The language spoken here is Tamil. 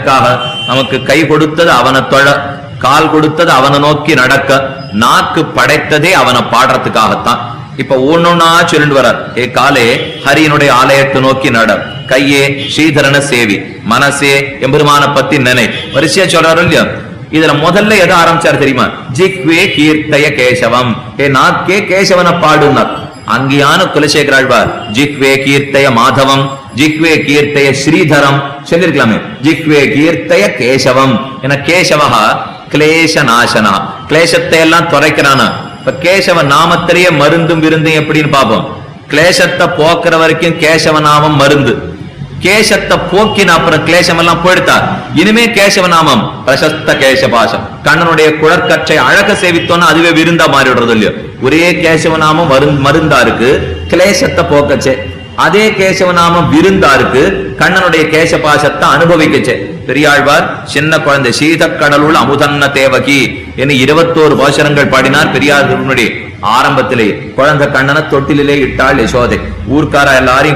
எதற்காக? நமக்கு கை கொடுத்தது அவனை தொழ, கால் கொடுத்தது அவனை நோக்கி நடக்க, நாக்கு படைத்ததே அவனை பாடுறதுக்காகத்தான். இப்ப ஒன்னொன்னா சொல்லிட்டு வர்றார். ஏ காலே ஹரியனுடைய ஆலயத்தை நோக்கி நட, கையே ஸ்ரீதரன சேவி, மனசே எம்பெருமான பத்தி நினை, வரிசையா சொல்றாரு இல்லையா? இதுல முதல்ல எதை ஆரம்பிச்சாரு தெரியுமா? ஜிக்வே கீர்த்தய கேசவம், ஏ நாக்கே கேசவனை பாடுனார். அங்கேயான குலசேகராழ்வார் ஜிக்வே கீர்த்தய மாதவம், ஜிக்வே கீர்த்தய ஸ்ரீதரம் சொல்லிருக்கலாமே. ஜிக்வே கீர்த்தய கேசவம் என கேசவஹா கிளேச நாசனா, கிளேசத்தை எல்லாம் துறைக்கிறானா. இப்ப கேசவ நாமத்திலேயே மருந்தும் விருந்தும் எப்படின்னு பாப்போம். கிளேசத்தை போக்குற வரைக்கும் கேசவ நாமம் மருந்து, கேசத்தை போக்கின அப்புறம் கிளேசம் எல்லாம் போயிடுத்தார். இனிமே கேசவ நாமம் பிரசஸ்த கேசபாசம், கண்ணனுடைய குழற்கற்றை அழக சேவித்தோன்னா அதுவே விருந்தா மாறி விடுறது இல்லையோ. ஒரே கேசவ நாமம் மருந்தா இருக்கு, கிளேசத்தை போக்கச்சே. அதே கேசவ நாமம் விருந்தா இருக்கு, கண்ணனுடைய கேசபாசத்தை அனுபவிக்கச்சே. பெரியாழ்வார் சின்ன குழந்தை சீதக்கடலுள் அமுதன்ன தேவகி என்று 21 பாசுரங்கள் பாடினார். பெரியார் ஆரம்பத்திலே குழந்தை கண்ணனை தொட்டிலே இட்டாள் யசோதை. ஊர்க்கார எல்லாரையும்